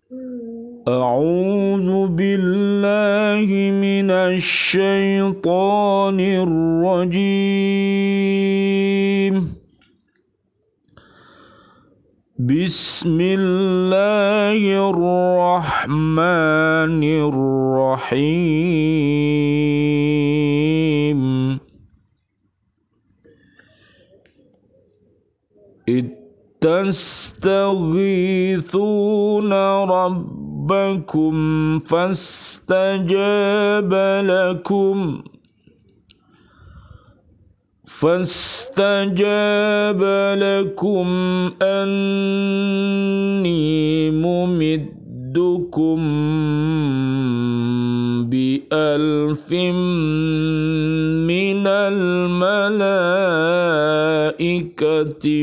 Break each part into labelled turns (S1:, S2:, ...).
S1: أعوذ بالله من الشيطان الرجيم. بسم الله الرحمن الرحيم. تستغيثون ربكم فاستجاب لكم أني ممدكم بألف من الملائكة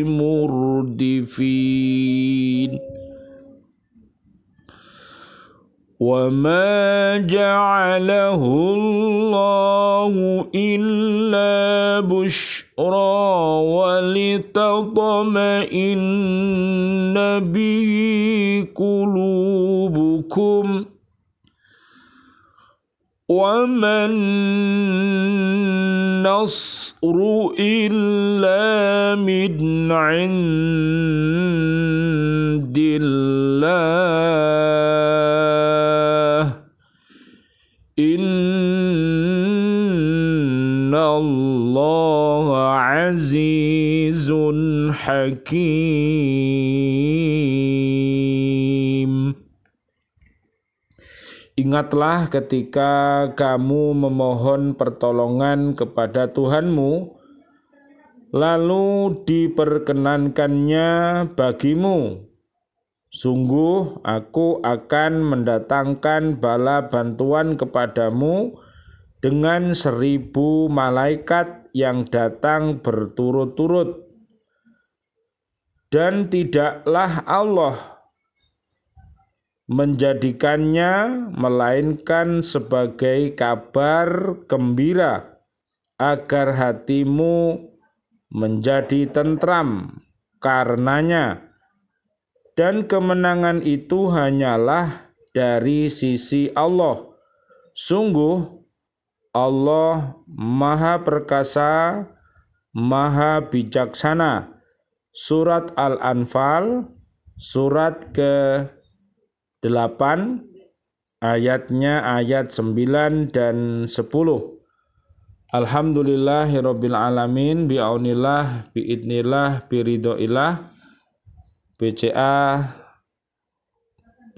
S1: مردفين. وما جعله الله إلا بشرى ولتطمئن به قلوبكم وما النصر إلا من عند الله Inna Allah azizun hakim. Ingatlah ketika kamu memohon pertolongan kepada Tuhanmu, lalu diperkenankannya bagimu. Sungguh aku akan mendatangkan bala bantuan kepadamu dengan 1000 malaikat yang datang berturut-turut. Dan tidaklah Allah menjadikannya melainkan sebagai kabar gembira agar hatimu menjadi tentram karenanya. Dan kemenangan itu hanyalah dari sisi Allah. Sungguh Allah Maha Perkasa, Maha Bijaksana. Surat Al-Anfal, surat ke-8, ayatnya ayat 9 dan 10. Alhamdulillahirabbil alamin, bi'aunillah, biidnillah, biridhoillah. BCA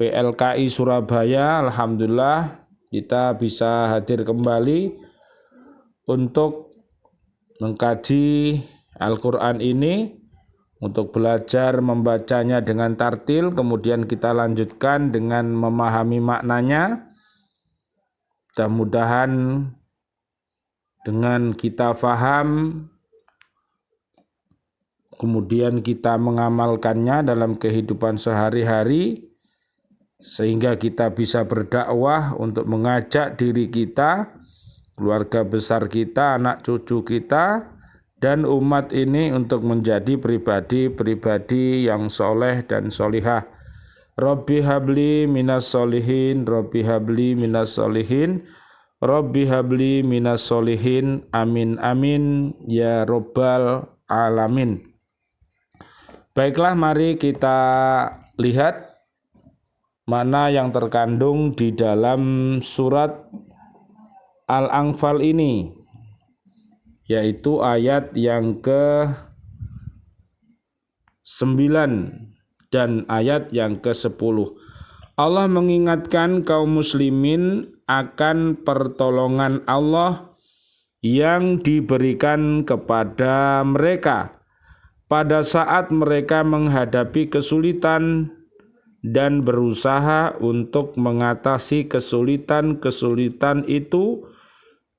S1: PLKI Surabaya, alhamdulillah kita bisa hadir kembali untuk mengkaji Al-Quran ini, untuk belajar membacanya dengan tartil, kemudian kita lanjutkan dengan memahami maknanya. Mudah-mudahan dengan kita faham, kemudian kita mengamalkannya dalam kehidupan sehari-hari, sehingga kita bisa berdakwah untuk mengajak diri kita, keluarga besar kita, anak cucu kita, dan umat ini untuk menjadi pribadi-pribadi yang soleh dan solihah. Rabbi habli minas solihin, Rabbi habli minas solihin, Rabbi habli minas solihin, amin amin ya robbal alamin. Baiklah, mari kita lihat mana yang terkandung di dalam surat Al-Anfal ini, yaitu ayat yang ke-9 dan ayat yang ke-10. Allah mengingatkan kaum muslimin akan pertolongan Allah yang diberikan kepada mereka pada saat mereka menghadapi kesulitan dan berusaha untuk mengatasi kesulitan-kesulitan itu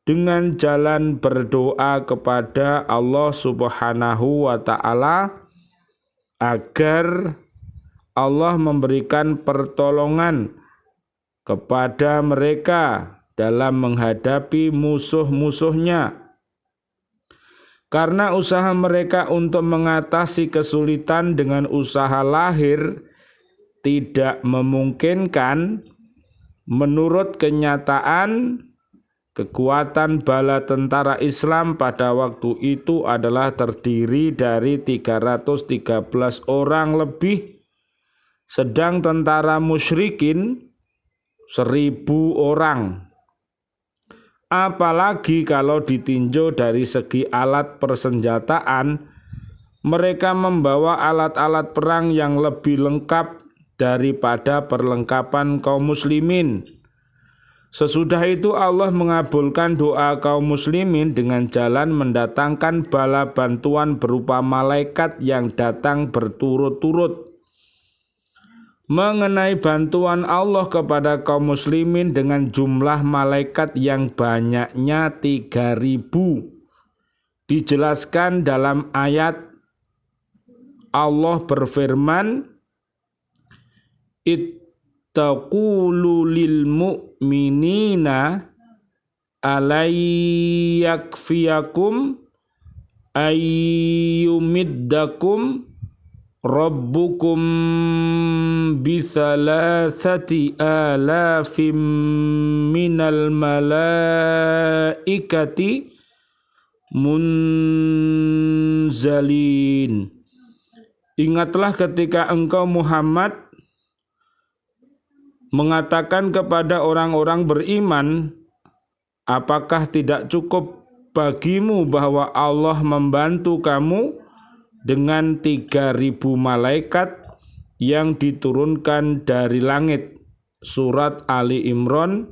S1: dengan jalan berdoa kepada Allah Subhanahu wa Ta'ala agar Allah memberikan pertolongan kepada mereka dalam menghadapi musuh-musuhnya. Karena usaha mereka untuk mengatasi kesulitan dengan usaha lahir tidak memungkinkan. Menurut kenyataan, kekuatan bala tentara Islam pada waktu itu adalah terdiri dari 313 orang lebih, sedang tentara musyrikin 1.000 orang. Apalagi kalau ditinjau dari segi alat persenjataan, mereka membawa alat-alat perang yang lebih lengkap daripada perlengkapan kaum muslimin. Sesudah itu Allah mengabulkan doa kaum muslimin dengan jalan mendatangkan bala bantuan berupa malaikat yang datang berturut-turut. Mengenai bantuan Allah kepada kaum muslimin dengan jumlah malaikat yang banyaknya 3.000, dijelaskan dalam ayat Allah berfirman, ittaqulu lil mu'minina alayyakfiyakum ayyumiddakum rabbukum bithalathati alafim minal malaikati munzalin. Ingatlah ketika engkau Muhammad mengatakan kepada orang-orang beriman, apakah tidak cukup bagimu bahwa Allah membantu kamu dengan 3.000 malaikat yang diturunkan dari langit. Surat Ali Imran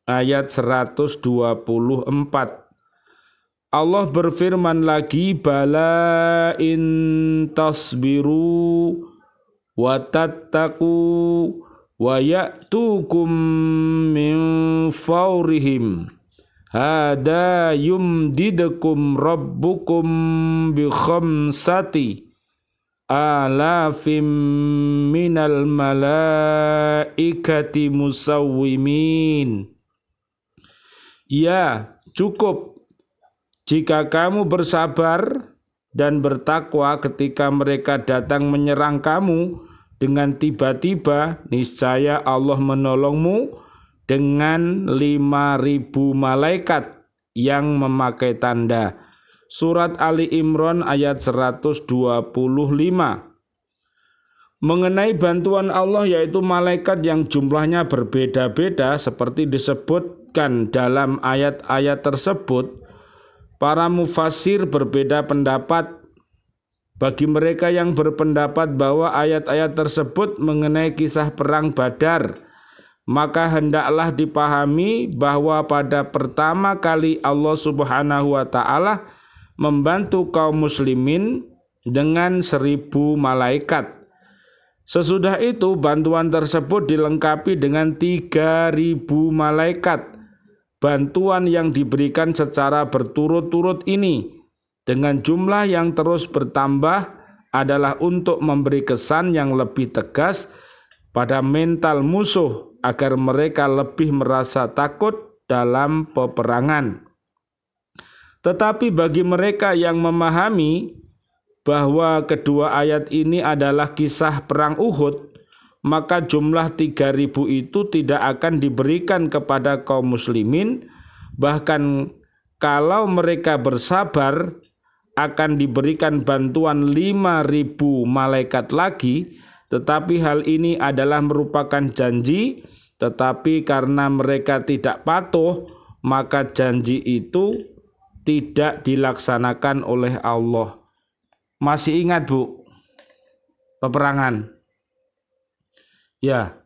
S1: ayat 124. Allah berfirman lagi, bala in tasbiru wa tattaqu wa ya'tukum min fawrihim hada yumdidukum rabbukum bi khamsati alafim minal malaikati musawwimin. Ya, cukup jika kamu bersabar dan bertakwa ketika mereka datang menyerang kamu dengan tiba-tiba, niscaya Allah menolongmu dengan 5.000 malaikat yang memakai tanda. Surat Ali Imran ayat 125. Mengenai bantuan Allah, yaitu malaikat yang jumlahnya berbeda-beda seperti disebutkan dalam ayat-ayat tersebut, para mufassir berbeda pendapat. Bagi mereka yang berpendapat bahwa ayat-ayat tersebut mengenai kisah perang Badar, maka hendaklah dipahami bahwa pada pertama kali Allah Subhanahu wa Ta'ala membantu kaum muslimin dengan 1.000 malaikat. Sesudah itu bantuan tersebut dilengkapi dengan 3.000 malaikat. Bantuan yang diberikan secara berturut-turut ini dengan jumlah yang terus bertambah adalah untuk memberi kesan yang lebih tegas pada mental musuh agar mereka lebih merasa takut dalam peperangan. Tetapi bagi mereka yang memahami bahwa kedua ayat ini adalah kisah perang Uhud, maka jumlah 3.000 itu tidak akan diberikan kepada kaum muslimin, bahkan kalau mereka bersabar akan diberikan bantuan 5.000 malaikat lagi. Tetapi hal ini adalah merupakan janji, tetapi karena mereka tidak patuh, maka janji itu tidak dilaksanakan oleh Allah. Masih ingat, Bu, peperangan? Ya,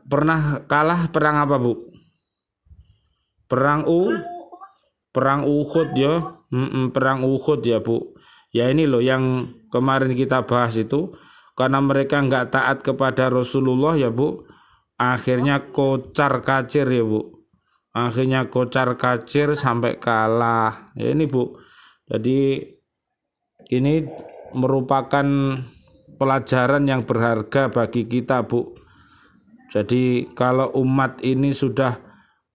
S1: pernah kalah perang apa, Bu? Perang Uhud ya. Perang Uhud ya, Bu. Ya ini loh yang kemarin kita bahas itu. Karena mereka enggak taat kepada Rasulullah ya, Bu. Akhirnya kocar kacir ya, Bu. Akhirnya kocar kacir sampai kalah. Ya ini, Bu. Jadi ini merupakan pelajaran yang berharga bagi kita, Bu. Jadi kalau umat ini sudah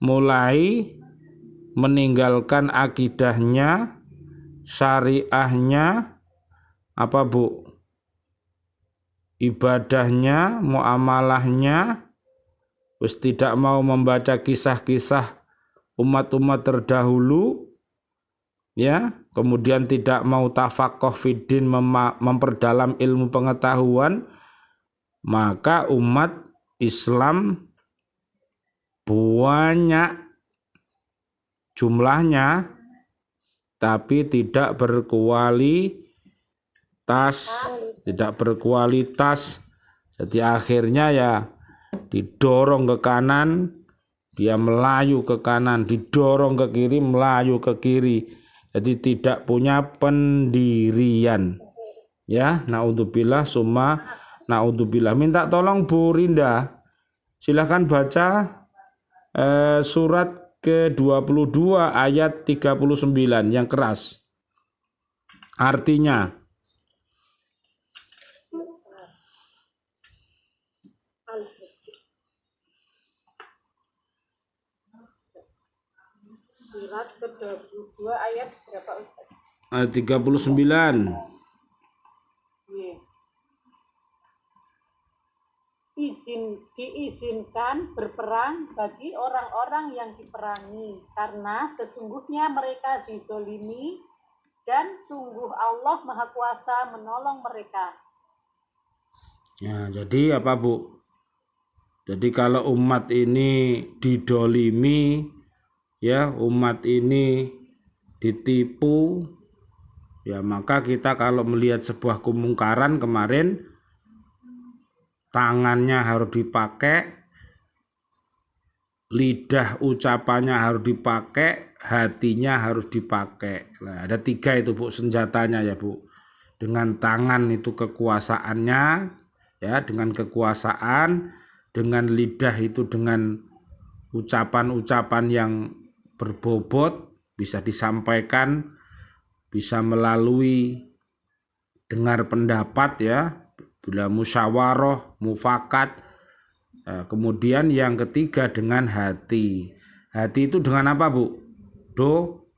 S1: mulai meninggalkan akidahnya, syariahnya, apa, Bu? ibadahnya, muamalahnya, wis tidak mau membaca kisah-kisah umat-umat terdahulu, ya, kemudian tidak mau tafaqquh fiddin, memperdalam ilmu pengetahuan, maka umat Islam banyak jumlahnya tapi tidak berkualitas. Jadi akhirnya ya didorong ke kanan, dia melayu ke kanan, didorong ke kiri, melayu ke kiri. Jadi tidak punya pendirian. Ya, naudzubillah summa naudzubillah. Minta tolong Bu Rinda. Silahkan baca surat ke-22 ayat 39 yang keras. Artinya,
S2: surat ke-22 ayat berapa Ustaz?
S1: Ayat 39.
S2: Diizinkan berperang bagi orang-orang yang diperangi, karena sesungguhnya mereka dizolimi dan sungguh Allah Maha Kuasa menolong mereka.
S1: Ya, jadi apa Bu? Jadi kalau umat ini didolimi, ya, umat ini ditipu, ya, maka kita kalau melihat sebuah kemungkaran kemarin, tangannya harus dipakai, lidah ucapannya harus dipakai, hatinya harus dipakai. Nah, ada 3 itu Bu senjatanya ya Bu. Dengan tangan itu kekuasaannya, ya, dengan kekuasaan, dengan lidah itu dengan ucapan-ucapan yang berbobot, bisa disampaikan, bisa melalui dengar pendapat, ya, bila musyawarah, mufakat. Kemudian yang ketiga dengan hati. Hati itu dengan apa Bu? Doa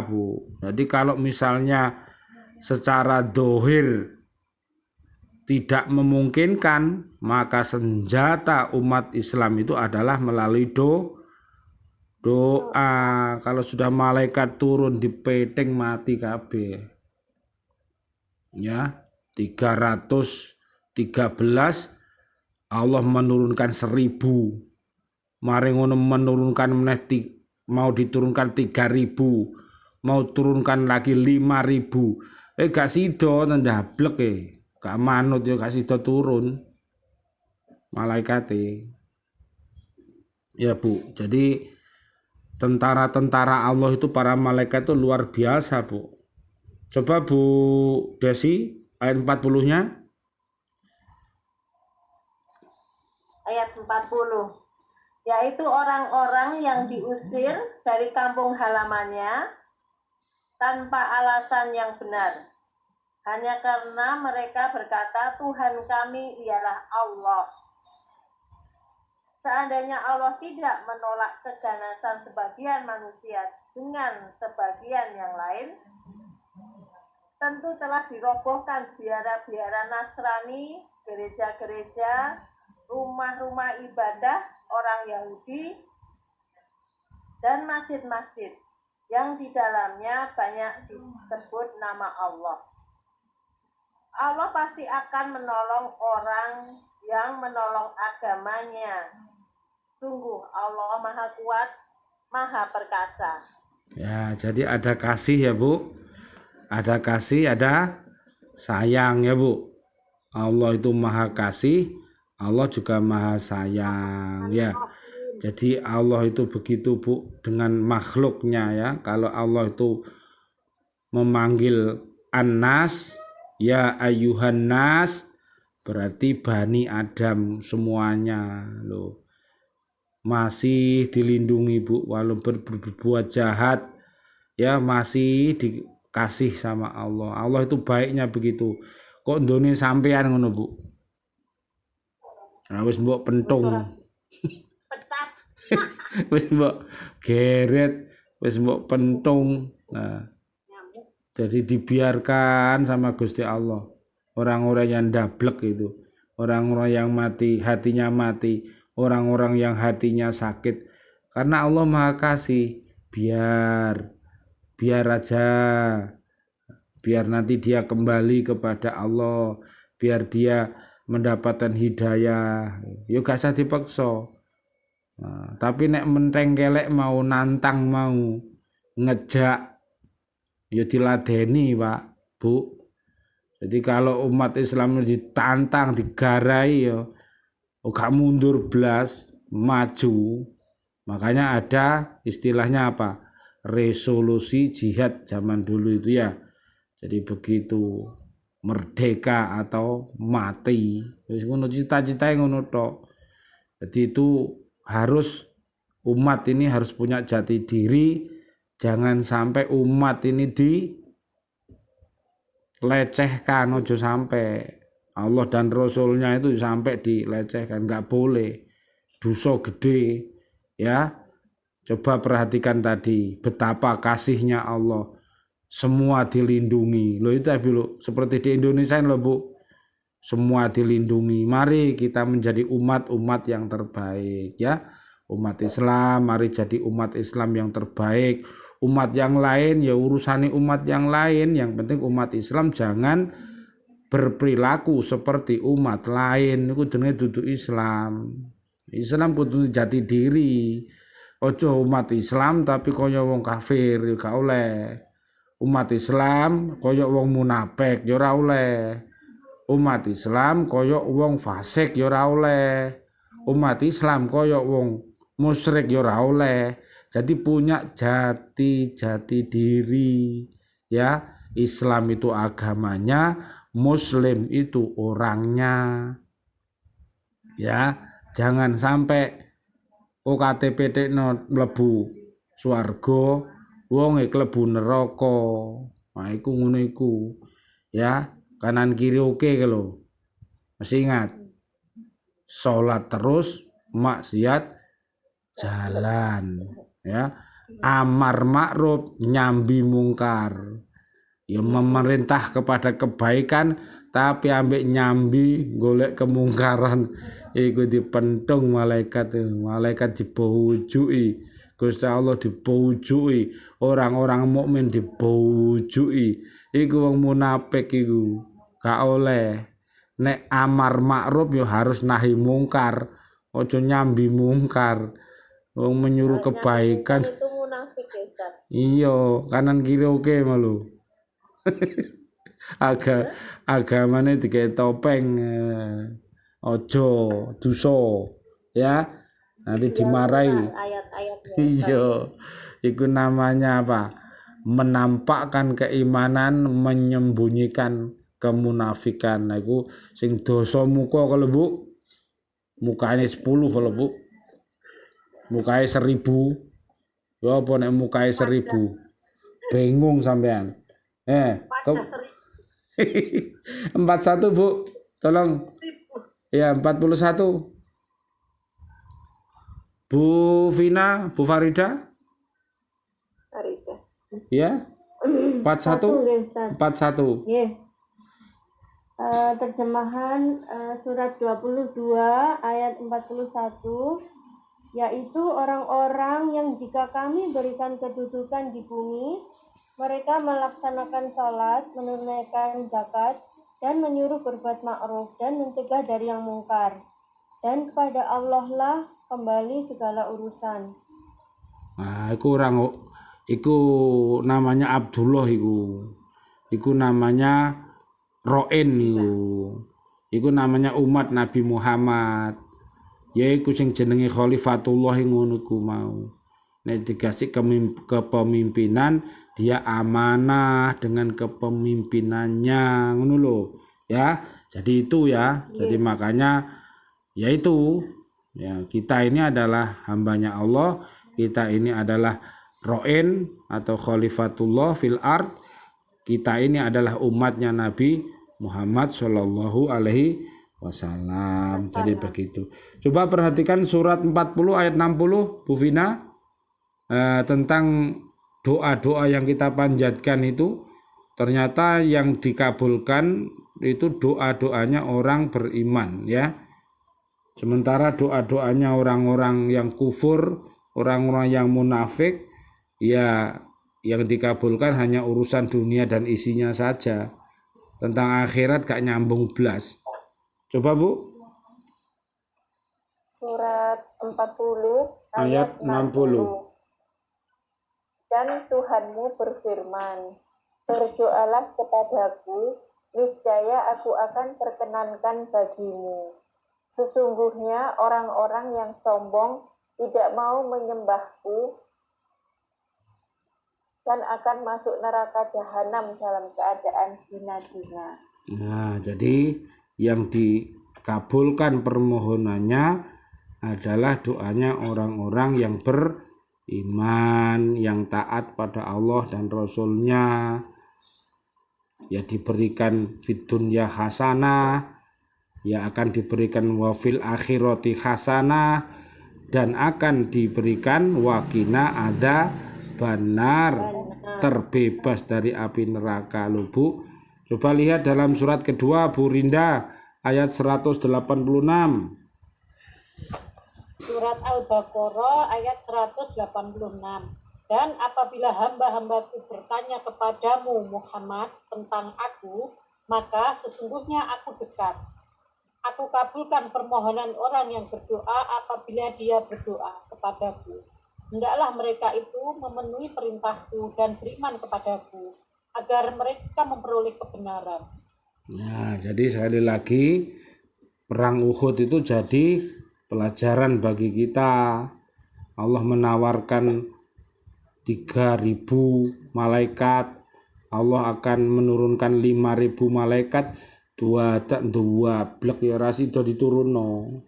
S1: Bu. Jadi kalau misalnya secara dohir tidak memungkinkan, maka senjata umat Islam itu adalah melalui doa. Kalau sudah malaikat turun di peting mati kabeh. Ya, 313 Allah menurunkan 1000. Mari ngono menurunkan meneh, mau diturunkan 3000, mau turunkan lagi 5000. Gak sido ndak gak manut ya, gak sido turun malaikate. Ya Bu, jadi tentara-tentara Allah itu, para malaikat itu luar biasa Bu. Coba Bu Desi ayat 40-nya.
S3: Ayat 40, yaitu orang-orang yang diusir dari kampung halamannya tanpa alasan yang benar, hanya karena mereka berkata, Tuhan kami ialah Allah. Seandainya Allah tidak menolak keganasan sebagian manusia dengan sebagian yang lain, tentu telah dirobohkan biara-biara Nasrani, gereja-gereja, rumah-rumah ibadah orang Yahudi, dan masjid-masjid yang di dalamnya banyak disebut nama Allah. Allah pasti akan menolong orang yang menolong agamanya. Sungguh Allah Maha Kuat, Maha Perkasa.
S1: Ya, jadi ada kasih ya Bu. Ada kasih, ada sayang ya Bu. Allah itu Maha Kasih, Allah juga Maha Sayang ya. Jadi Allah itu begitu Bu dengan makhluknya ya. Kalau Allah itu memanggil An-Nas, ya ayyuhan nas, berarti Bani Adam semuanya loh. Masih dilindungi Bu, walaupun berbuat jahat ya masih dikasih sama Allah. Allah itu baiknya begitu. Kok ndone sampean ngono Bu? Nah, wis mbok pentung.
S2: Pecat.
S1: Wis mbok geret, wis mbok pentung. Nah, Jadi dibiarkan sama Gusti Allah. Orang-orang yang dablek itu, orang-orang yang mati, hatinya mati, orang-orang yang hatinya sakit. Karena Allah Maha Kasih, biar aja, biar nanti dia kembali kepada Allah, biar dia mendapatkan hidayah. Yo gak usah dipaksa. Nah, tapi nek menteng kelek mau nantang mau ngejak, ya diladeni Pak, Bu. Jadi kalau umat Islam ditantang, digarai ya gak mundur blas, maju. Makanya ada istilahnya apa? Resolusi jihad zaman dulu itu ya. Jadi begitu, merdeka atau mati. Wis ngono cita-citae ngono tok. Jadi itu harus umat ini harus punya jati diri. Jangan sampai umat ini dilecehkan, ojo sampai Allah dan Rasulnya itu sampai dilecehkan, nggak boleh. Dosa gede, ya. Coba perhatikan tadi betapa kasihnya Allah, semua dilindungi. Loh itu loh, seperti di Indonesia loh Bu, semua dilindungi. Mari kita menjadi umat-umat yang terbaik ya. Umat Islam, mari jadi umat Islam yang terbaik. Umat yang lain ya urusane umat yang lain, yang penting umat Islam jangan berperilaku seperti umat lain. Iku jenenge dudu Islam. Islam kudu jati diri. Ojo umat Islam tapi kaya wong kafir ya gak oleh. Umat Islam kaya wong munafik ya ora oleh. Umat Islam kaya wong fasik ya ora oleh. Umat Islam kaya wong musyrik ya ora oleh. Jadi punya jati diri ya. Islam itu agamanya, Muslim itu orangnya. Ya, jangan sampai KTP tekno mlebu swarga, wong klebu neraka. Nah, iku ngono iku. Ya, kanan kiri oke lho. Masih ingat. Salat terus, maksiat jalan. Ya, amar ma'ruf, nyambi mungkar. Ya memerintah kepada kebaikan tapi ambek nyambi golek kemungkaran. Iku dipentung malaikat dibaujuki. Gusti Allah dibaujuki, orang-orang mukmin dibaujuki. Iku wong munafik iku gak oleh. Nek amar ma'ruf ya harus nahi mungkar. Ojo nyambi mungkar. Wong menyuruh kebaikan.
S3: Itu munafik ya, Ustaz.
S1: Iya, kanan kiri oke malu. Agamane digawe topeng. Ojo dosa ya. Nanti dimarahi.
S3: Ayat-ayatnya.
S1: Iya. Iku namanya apa? Menampakkan keimanan, menyembunyikan kemunafikan. Nah, iku sing dosa muka kalau Bu. Mukanya 10 kalau Bu. Mukanya 1000. Ya apa nek mukanya 1000? Bingung sampean. 41 Bu. Tolong. Ya 41. Bu Vina, Bu Farida.
S4: Farida.
S1: Ya. 41. 41.
S4: Nggih. Terjemahan surat 22 ayat 41, yaitu orang-orang yang jika kami berikan kedudukan di bumi, mereka melaksanakan sholat, menunaikan zakat, dan menyuruh berbuat ma'ruf dan mencegah dari yang mungkar. Dan kepada Allah lah kembali segala urusan.
S1: Nah, iku namanya Abdullah iku. Iku namanya Ro'in iku. Iku namanya umat Nabi Muhammad. Yaiku sing jenenge Khalifatullah ngono ku mau. Nek dikasih kepemimpinan, dia amanah dengan kepemimpinannya ngono lho, ya. Jadi itu ya. Jadi makanya yaitu ya, kita ini adalah hambanya Allah, kita ini adalah Ro'in atau Khalifatullah fil ard. Kita ini adalah umatnya Nabi Muhammad Shallallahu Alaihi Wasallam. Jadi begitu. Coba perhatikan surat 40 ayat 60 Bu Vina, tentang doa-doa yang kita panjatkan itu. ternyata yang dikabulkan itu doa-doanya orang beriman ya. Sementara doa-doanya orang-orang yang kufur, orang-orang yang munafik, ya yang dikabulkan hanya urusan dunia dan isinya saja. Tentang akhirat gak nyambung blas. Coba Bu.
S3: Surat 40
S1: Ayat 60.
S3: Dan Tuhanmu berfirman, berdoalah kepadaku, niscaya aku akan perkenankan bagimu. Sesungguhnya orang-orang yang sombong tidak mau menyembahku dan akan masuk neraka jahanam dalam keadaan hina-hina.
S1: Nah, jadi yang dikabulkan permohonannya adalah doanya orang-orang yang beriman, yang taat pada Allah dan Rasul-Nya, ya diberikan fid dunya hasanah, ya akan diberikan wafil akhirati hasanah, dan akan diberikan wakina ada benar, terbebas dari api neraka. Loh Bu, coba lihat dalam surat kedua Bu Rinda ayat 186.
S2: Surat Al-Baqarah ayat 186. Dan apabila hamba-hambaku bertanya kepadamu Muhammad tentang aku, maka sesungguhnya aku dekat. Aku kabulkan permohonan orang yang berdoa apabila dia berdoa kepadaku. Hendaklah mereka itu memenuhi perintahku dan beriman kepadaku, agar mereka memperoleh kebenaran.
S1: Nah, jadi sekali lagi perang Uhud itu jadi pelajaran bagi kita. Allah menawarkan 3.000 malaikat. Allah akan menurunkan 5.000 malaikat. Dua blek ya rasido diturunno.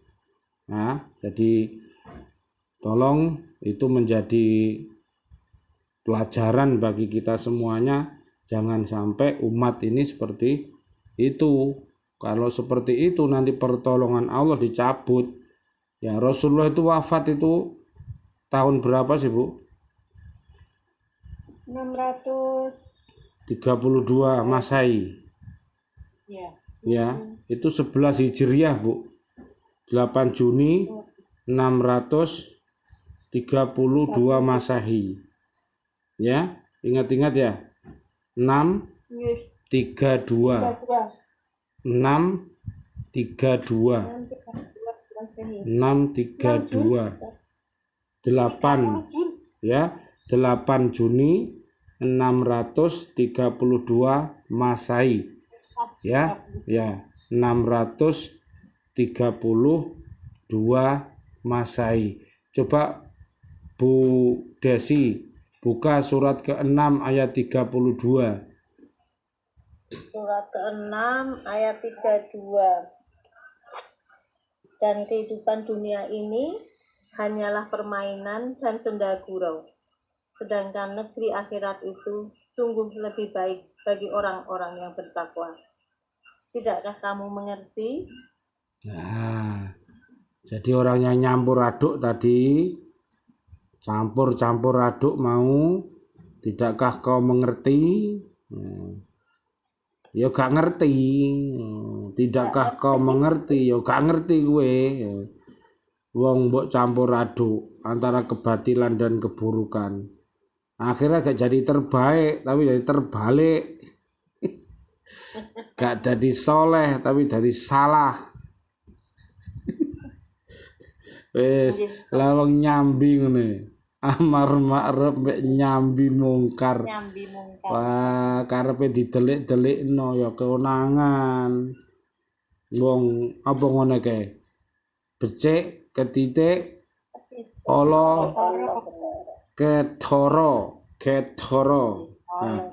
S1: Nah, jadi tolong itu menjadi pelajaran bagi kita semuanya. Jangan sampai umat ini seperti itu. Kalau seperti itu nanti pertolongan Allah dicabut. Ya Rasulullah itu wafat itu tahun berapa sih Bu?
S4: 632
S2: Ya.
S1: Ya, itu 11 Hijriah Bu. 8 Juni 632 Masehi. Ya, ingat-ingat ya. 632. 632. 8 ya, 8 Juni 632 Masehi. Ya, 632 Masehi. Coba Bu Desi buka surat ke-6 ayat 32.
S3: Surat ke-6 ayat 32. Dan kehidupan dunia ini hanyalah permainan dan senda gurau. Sedangkan negeri akhirat itu sungguh lebih baik bagi orang-orang yang bertakwa. Tidakkah kamu mengerti?
S1: Nah, jadi orang yang nyampur aduk tadi, campur aduk mau, tidakkah kau mengerti? Ya gak ngerti. Tidakkah kau mengerti? Ya gak ngerti gue. Wong mbok campur aduk antara kebatilan dan keburukan. Akhirnya gak jadi terbaik, tapi jadi terbalik. Gak jadi soleh, tapi jadi salah. Wes lawang nyambi ngene. Amar ma'ruf mek nyambi mungkar. Wah, karepe didelik-delikno ya kewenangan. Wong apa ngono kae? Becik, ketitik, olo, ketoro. Nah,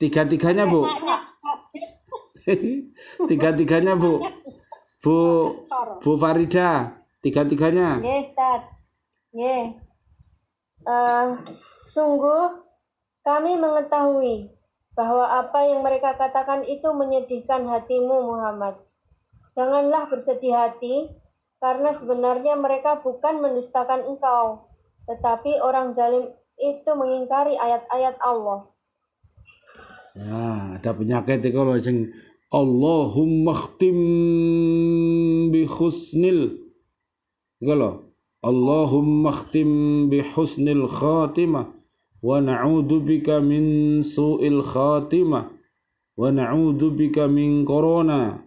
S1: tiga-tiganya Bu. Tiga-tiganya Bu. Bu Farida, tiga-tiganya.
S4: Nggih, Ustaz. Nggih. Sungguh kami mengetahui bahwa apa yang mereka katakan itu menyedihkan hatimu Muhammad. Janganlah bersedih hati, karena sebenarnya mereka bukan mendustakan engkau, tetapi orang zalim itu mengingkari ayat-ayat Allah.
S1: Ya, ada penyakit itu kalau sing Allahumma khtim bi husnil. Iku lho. Allahumma khtim bi husnil khatimah wa na'udzu bika min su'il khatimah wa na'udzu bika min corona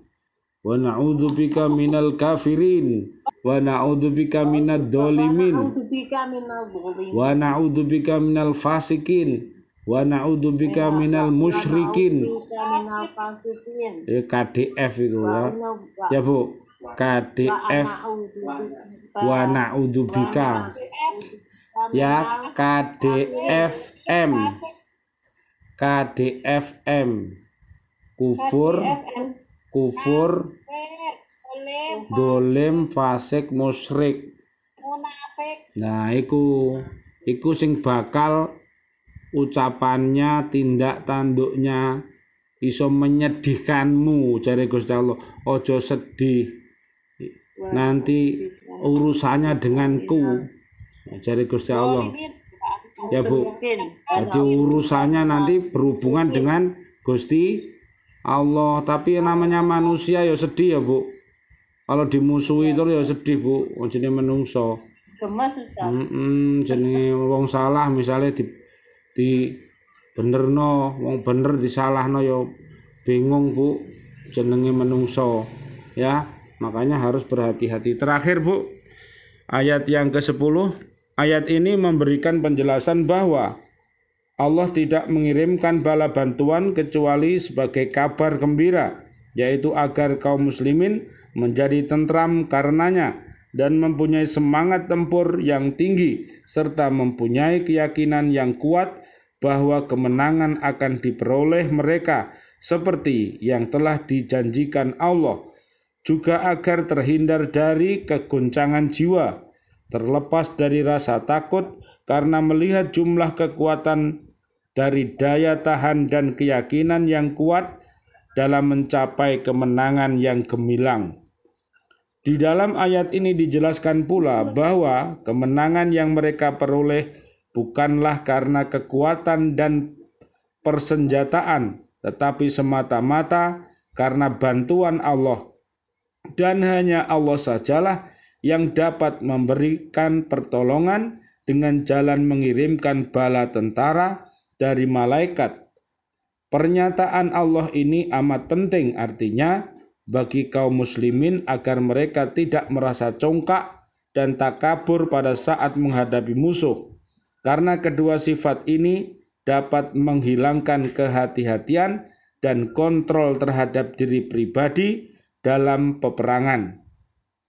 S1: wa na'udzu bika minal kafirin wa na'udzu bika minad dolimin wa na'udzu bika minal fasikin wa na'udzu bika minal musyrikin. KDF itu ya. Ya Bu, KDF wa na'udzu bika. Ya, KDFM. KDFM. Kufur, dolim, fasik, musyrik. Nah, iku sing bakal ucapannya, tindak tanduknya iso menyedihkanmu jare Gusti Allah. Ojo sedih, nanti urusannya denganku jare Gusti Allah. Ya Bu, jadi urusannya nanti berhubungan dengan Gusti Allah. Tapi namanya manusia ya sedih ya Bu. Kalau dimusuhi terus ya sedih Bu, jenenge menungso.
S3: Gemes Ustaz.
S1: Jenenge wong salah misalnya di benerno, wong bener disalahno ya bingung Bu, jenenge menungso ya. Makanya harus berhati-hati. Terakhir Bu, ayat yang ke-10. Ayat ini memberikan penjelasan bahwa Allah tidak mengirimkan bala bantuan kecuali sebagai kabar gembira, yaitu agar kaum muslimin menjadi tentram karenanya dan mempunyai semangat tempur yang tinggi serta mempunyai keyakinan yang kuat bahwa kemenangan akan diperoleh mereka seperti yang telah dijanjikan Allah, juga agar terhindar dari kegoncangan jiwa, terlepas dari rasa takut karena melihat jumlah kekuatan dari daya tahan dan keyakinan yang kuat dalam mencapai kemenangan yang gemilang. Di dalam ayat ini dijelaskan pula bahwa kemenangan yang mereka peroleh bukanlah karena kekuatan dan persenjataan, tetapi semata-mata karena bantuan Allah. Dan hanya Allah sajalah yang dapat memberikan pertolongan dengan jalan mengirimkan bala tentara dari malaikat. Pernyataan Allah ini amat penting, artinya bagi kaum muslimin agar mereka tidak merasa congkak dan takabur pada saat menghadapi musuh. Karena kedua sifat ini dapat menghilangkan kehati-hatian dan kontrol terhadap diri pribadi dalam peperangan.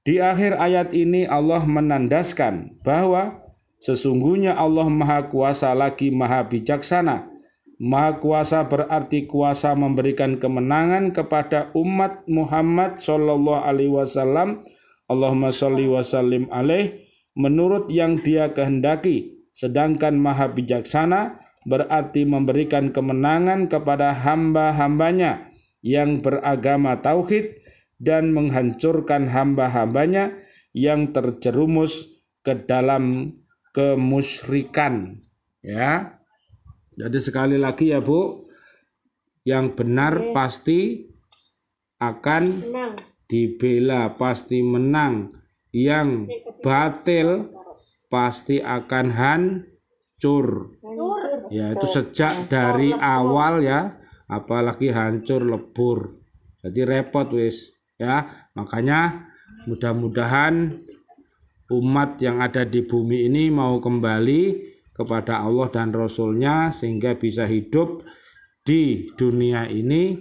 S1: Di akhir ayat ini Allah menandaskan bahwa sesungguhnya Allah Maha Kuasa lagi Maha Bijaksana. Maha Kuasa berarti kuasa memberikan kemenangan kepada umat Muhammad sallallahu alaihi wasallam. Allahumma sholli wa sallim alaih, menurut yang Dia kehendaki. Sedangkan Maha Bijaksana berarti memberikan kemenangan kepada hamba-hambanya yang beragama tauhid dan menghancurkan hamba-hambanya yang terjerumus ke dalam kemusyrikan. Ya. Jadi sekali lagi ya Bu, yang benar pasti akan dibela, pasti menang. Yang batil pasti akan hancur. Ya, itu sejak dari awal ya, apalagi hancur lebur. Jadi repot wis ya. Makanya mudah-mudahan umat yang ada di bumi ini mau kembali kepada Allah dan Rasul-Nya sehingga bisa hidup di dunia ini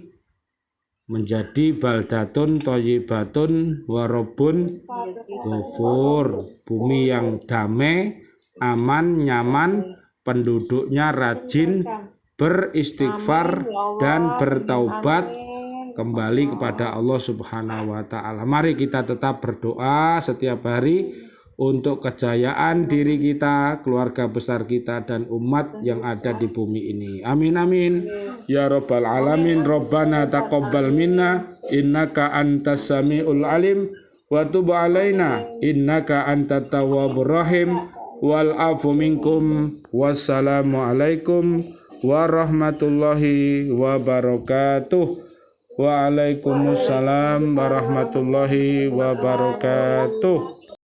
S1: menjadi baldatun thayyibatun warabun ghafur, bumi yang damai, aman, nyaman, penduduknya rajin beristighfar dan bertaubat kembali kepada Allah Subhanahu wa taala. Mari kita tetap berdoa setiap hari untuk kejayaan diri kita, keluarga besar kita, dan umat yang ada di bumi ini. Amin amin. Ya Rabbal Alamin. Rabbana taqabbal minna innaka antas samiul alim wa tub alaina innaka antat tawwabur rahim wal afu minkum. Wassalamu alaikum warahmatullahi wabarakatuh. Waalaikumsalam warahmatullahi wabarakatuh.